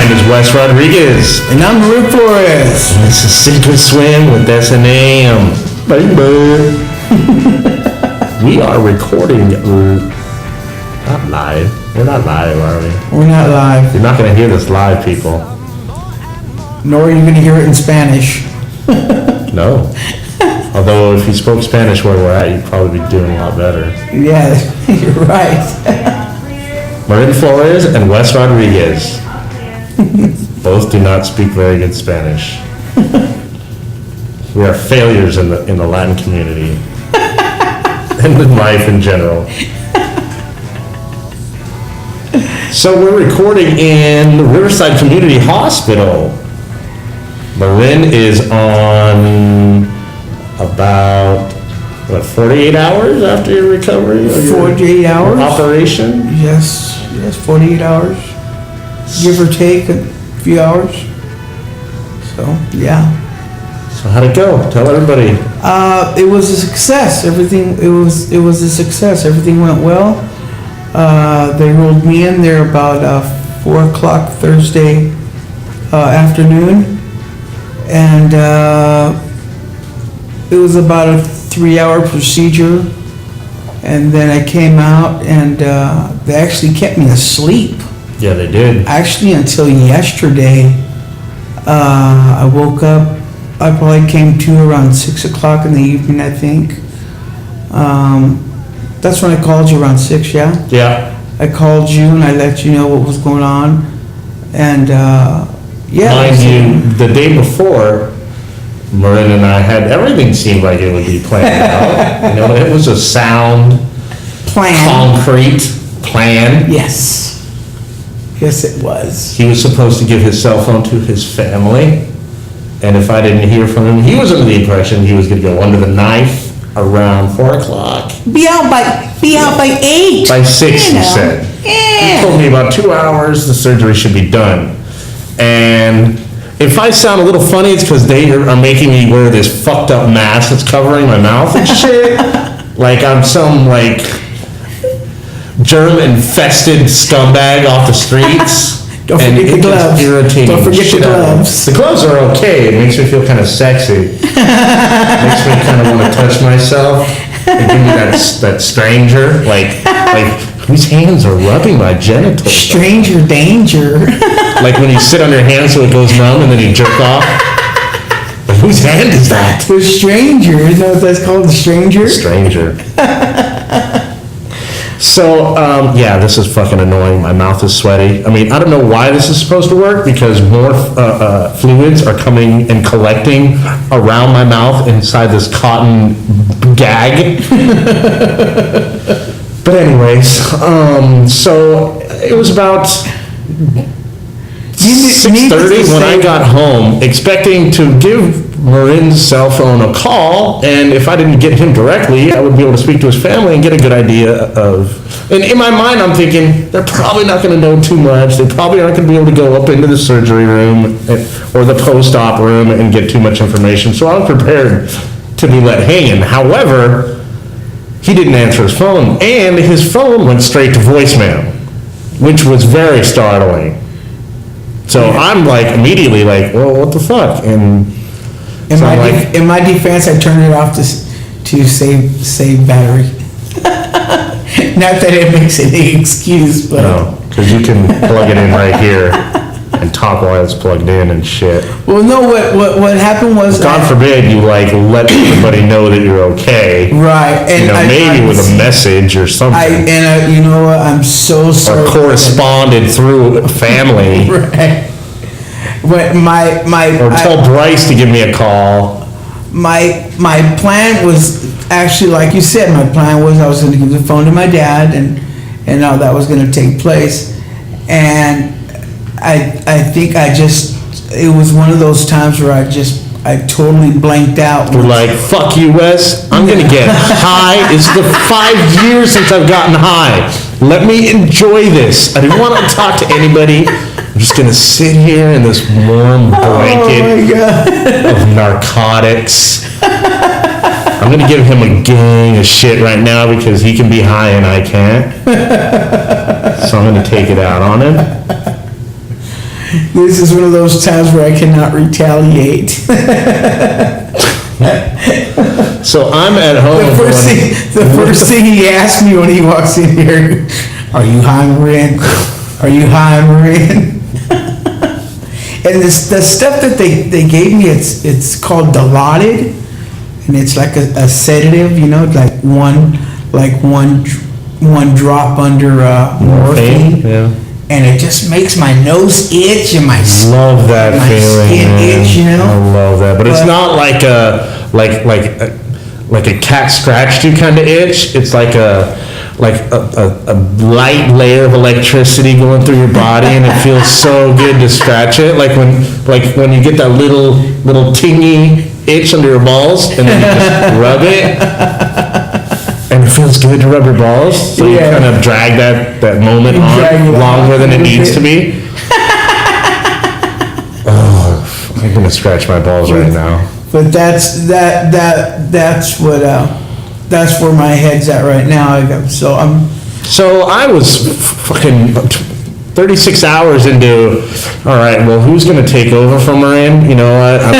name is Wes Rodriguez. And I'm Marin Florez. And this is Secret Swim with S&AM. Baby. We are recording, not live. We're not live, are we? We're not live. You're not going to hear this live, people. Nor are you going to hear it in Spanish. No. Although if you spoke Spanish where we're at, you'd probably be doing a lot better. Yeah, you're right. Marin Florez and Wes Rodriguez. Both do not speak very good Spanish. We are failures in the Latin community. And in life in general. So we're recording in the Riverside Community Hospital. Marin is on about, 48 hours after your recovery? 48 hours. Operation? Yes, 48 hours. Give or take a few hours. So, yeah. So how'd it go? Tell everybody. It was a success. It was a success. Everything went well. They rolled me in there about 4 o'clock Thursday afternoon, and it was about a 3-hour procedure. And then I came out, and they actually kept me asleep. Yeah, they did. Actually, until yesterday, I woke up. I probably came to around 6 o'clock in the evening, I think. That's when I called you, around 6, yeah? Yeah. I called you and I let you know what was going on. And, yeah. Mind you, the day before, Marin and I had everything seemed like it would be planned out. You know, it was a sound, concrete plan. Yes. Yes, it was. He was supposed to give his cell phone to his family. And if I didn't hear from him, he was under the impression he was going to go under the knife around 4 o'clock. Be out by 8. By 6, he said. Yeah. He told me about 2 hours, the surgery should be done. And if I sound a little funny, it's because they are making me wear this fucked up mask that's covering my mouth and shit. Like I'm some, germ-infested scumbag off the streets. Don't forget the gloves. Irritating. Don't forget the gloves. The gloves are okay. It makes me feel kind of sexy. Makes me kind of want to touch myself. They give me that stranger, like whose hands are rubbing my genitals. Stranger danger. Like when you sit on your hand so it goes numb and then you jerk off. Like, whose hand is that? The stranger. Isn't that what that's called? The stranger? Stranger. So, yeah, this is fucking annoying. My mouth is sweaty. I mean, I don't know why this is supposed to work, because more fluids are coming and collecting around my mouth inside this cotton gag. But anyways, so it was about 6:30 when I got home, expecting to give Marin's cell phone a call, and if I didn't get him directly, I would be able to speak to his family and get a good idea of, and in my mind I'm thinking, they're probably not going to know too much, they probably aren't going to be able to go up into the surgery room or the post-op room and get too much information, so I was prepared to be let hanging. However, he didn't answer his phone, and his phone went straight to voicemail, which was very startling. So I'm immediately well, what the fuck? And in my defense, I turned it off to save battery. Not that it makes any excuse, but no, because you can plug it in right here and talk while it's plugged in and shit. Well, no, what happened was, God forbid you let everybody know that you're okay. Right, and maybe with a message or something. You know what? I'm so sorry. Or corresponded through family. Right. But or tell Bryce to give me a call. My plan was actually, like you said, my plan was I was going to give the phone to my dad, and how that was going to take place. And I think it was one of those times where I totally blanked out. You're like, fuck you, Wes. I'm going to get high. It's the 5 years since I've gotten high. Let me enjoy this. I didn't want to talk to anybody. I'm just going to sit here in this warm blanket of narcotics. I'm going to give him a gang of shit right now because he can be high and I can't. So I'm going to take it out on him. This is one of those times where I cannot retaliate. So I'm at home. The first thing he asks me when he walks in here, are you high, Marin? Are you high, Marin? And the stuff that they gave me, it's called diluted, and it's like a sedative, you know, like one drop under morphine. Yeah. And it just makes my nose itch and my love that feeling, skin man. itch, you know. I love that, but it's not like a cat scratched you kind of itch. It's like a light layer of electricity going through your body, and it feels so good to scratch it. Like when you get that little tingy itch under your balls, and then you just rub it. And it feels good to rub your balls, so you kind of drag that moment on longer than it needs to be. Oh, I'm gonna scratch my balls right now. But that's where my head's at right now. So I was fucking 36 hours into, all right, well, who's gonna take over from Marin? You know what? I'm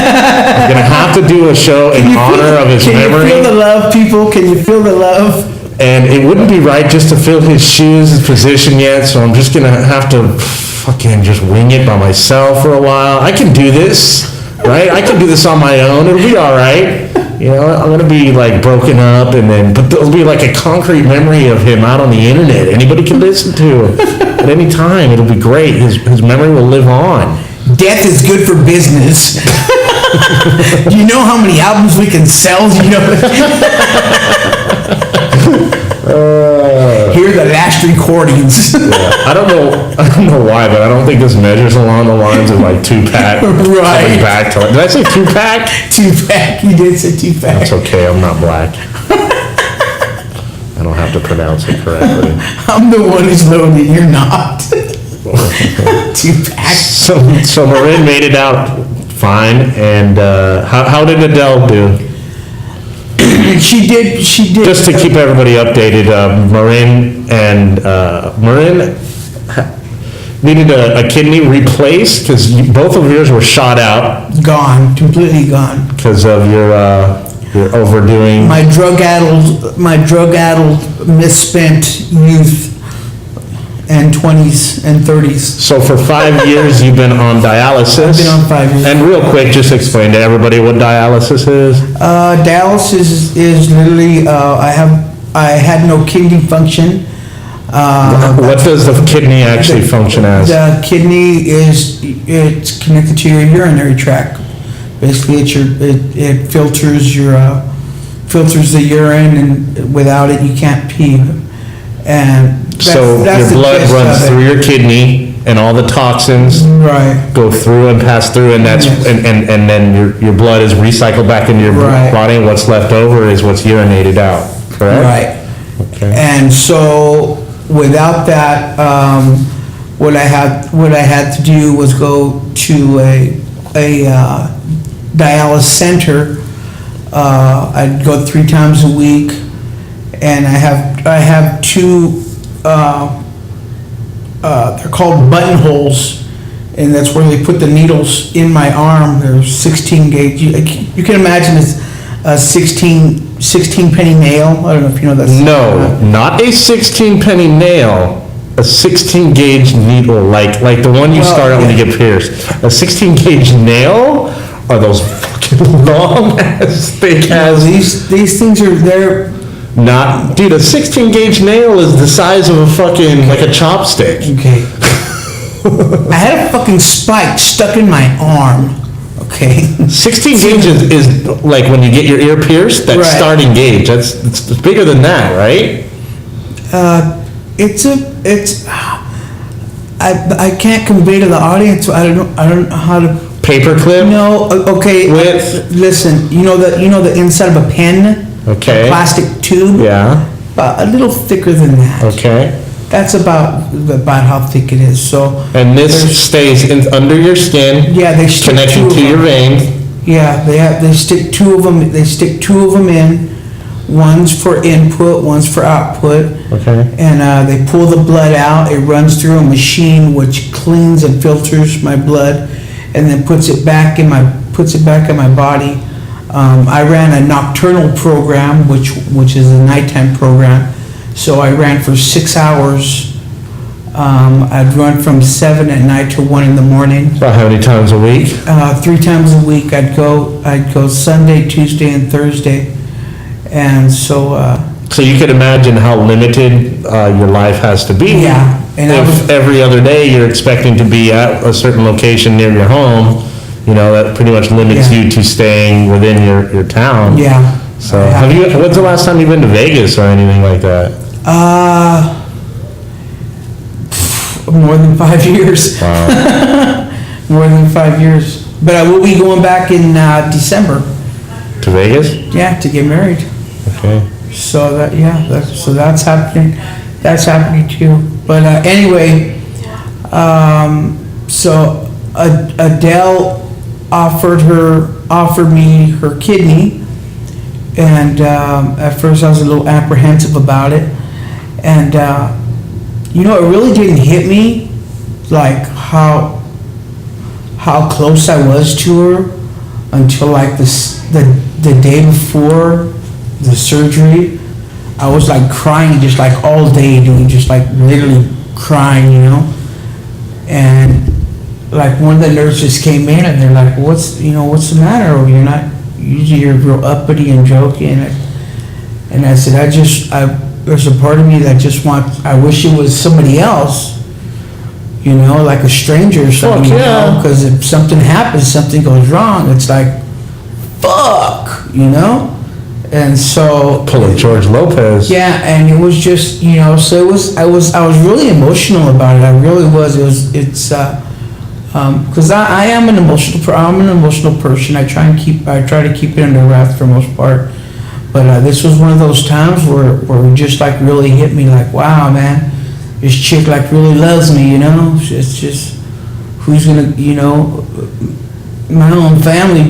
gonna have to do a show in honor of his memory. Can you feel the love, people? Can you feel the love? And it wouldn't be right just to fill his shoes, his position yet, so I'm just gonna have to fucking just wing it by myself for a while. I can do this, right? I can do this on my own. It'll be all right. You know, I'm gonna be like broken up, but there'll be like a concrete memory of him out on the internet. Anybody can listen to at any time. It'll be great. His memory will live on. Death is good for business. Do you know how many albums we can sell? You know. Here are the last recordings. I don't know why, but I don't think this measures along the lines of like 2-pack. Right. Coming back to, did I say 2-pack? 2-pack. You did say 2-pack. That's okay. I'm not black. I don't have to pronounce it correctly. I'm the one who's loaded. You're not. 2-pack. So Marin made it out fine, and how did Adele do? She did. Just to keep everybody updated, Marin needed a kidney replaced because both of yours were shot out. Gone, completely gone. Because of your overdoing. My drug-addled, misspent youth and 20s and 30s. So for 5 years, you've been on dialysis? I've been on 5 years. And real quick, just explain to everybody what dialysis is. Dialysis is literally, I had no kidney function. What does the kidney actually function as? The kidney it's connected to your urinary tract. Basically, it filters filters the urine, and without it, you can't pee. And so your blood runs through your kidney, and all the toxins go through and pass through, and that's and then your blood is recycled back into your body, and what's left over is what's urinated out. Correct? Right. Okay. And so without that, what I had to do was go to a dialysis center. I'd go 3 times a week, and I have 2. They're called buttonholes, and that's where they put the needles in my arm. They're 16 gauge. You can imagine it's a 16 penny nail. I don't know if you know that. No, not a 16 penny nail. A 16 gauge needle, like the one you start out when you get pierced. A 16 gauge nail are those fucking long ass, thick ass. These things are there. Not, dude, a 16 gauge nail is the size of a fucking, like a chopstick. Okay. I had a fucking spike stuck in my arm. Okay. 16 gauge is like when you get your ear pierced, that's starting gauge. It's bigger than that, right? I can't convey to the audience. I don't know how to. Paperclip? No. Okay. Listen. You know the inside of a pen. Okay. A plastic tube. Yeah. A little thicker than that. Okay. That's about how thick it is. So. And this stays under your skin. Yeah, they stick connecting to your veins. Yeah, they stick 2 of them. They stick 2 of them in. One's for input, one's for output. Okay. And they pull the blood out. It runs through a machine which cleans and filters my blood, and then puts it back in my body. I ran a nocturnal program, which is a nighttime program. So I ran for 6 hours. I'd run from 7 at night to 1 in the morning. About how many times a week? 3 times a week. I'd go Sunday, Tuesday, and Thursday. And so So you could imagine how limited your life has to be. Yeah, and if every other day you're expecting to be at a certain location near your home, that pretty much limits Yeah. you to staying within your town. yeah. So when's the last time you've been to Vegas or anything like that? More than 5 years. Wow. More than 5 years. But I will be going back in December. To Vegas? Yeah, to get married. Okay. So that's happening. That's happening too. But anyway, so Adele offered me her kidney, and at first I was a little apprehensive about it, and it really didn't hit me like how close I was to her until like the day before the surgery. I was like crying just like all day, dude, just like literally crying, and like one of the nurses came in and they're like, what's the matter? You're real uppity and joking. And I said, there's a part of me that I wish it was somebody else, like a stranger or something. Fuck yeah. Because if something happens, something goes wrong, it's like, fuck, And so Pulling George Lopez. yeah, and it was just, so I was really emotional about it. I really was. Because I am an emotional person. I try to keep it under wraps for the most part. But this was one of those times where it just like really hit me like, wow, man, this chick like really loves me, It's just, who's gonna, my own family,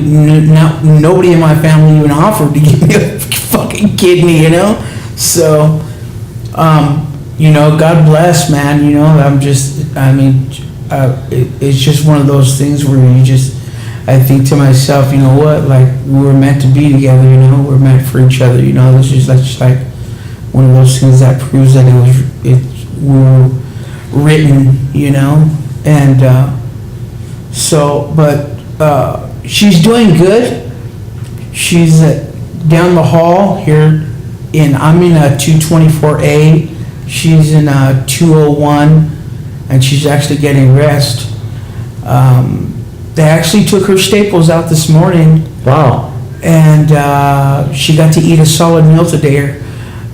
nobody in my family even offered to give me a fucking kidney, So, God bless, man, it's just one of those things where I think to myself, like, we were meant to be together, we're meant for each other, that's just like one of those things that proves that we were written, and, so, but, she's doing good. She's down the hall here I'm in a 224A. She's in a 201, and she's actually getting rest. They actually took her staples out this morning. Wow. And she got to eat a solid meal today.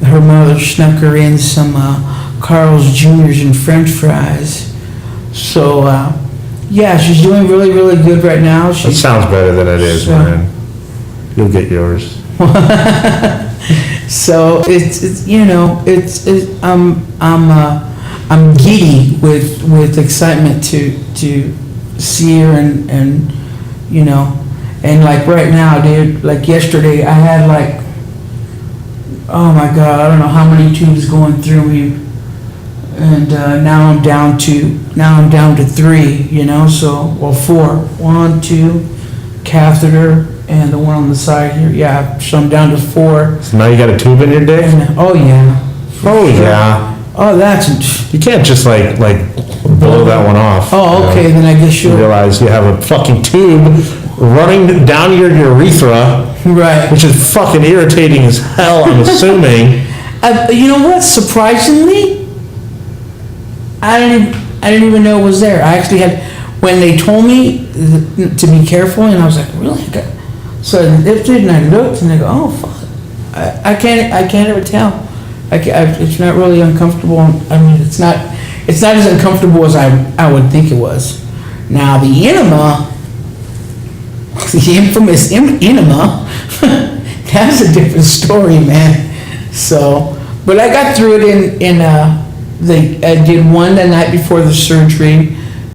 Her mother snuck her in some Carl's Jr.'s and French fries. So, yeah, she's doing really, really good right now. That sounds better than it is, man. You'll get yours. So I'm giddy with excitement to see her and and like right now, dude, like yesterday I had like, oh my God, I don't know how many tubes going through me. And now I'm down to 3, so, well, 4. 1, 2, catheter, and the one on the side here. Yeah, so I'm down to 4. So now you got a tube in your dick? Oh, yeah. Oh, yeah. Oh, that's... You can't just like blow that one off. Oh, okay, then I guess You realize you have a fucking tube running down your urethra. Right. Which is fucking irritating as hell, I'm assuming. You know what? Surprisingly, I didn't even know it was there. I actually had, when they told me to be careful, and I was like, really? So I lifted and I looked and I go, oh fuck, I can't ever tell. It's not really uncomfortable. I mean, it's not as uncomfortable as I would think it was. Now the enema, the infamous enema, that's a different story, man. So, but I got through it I did one the night before the surgery.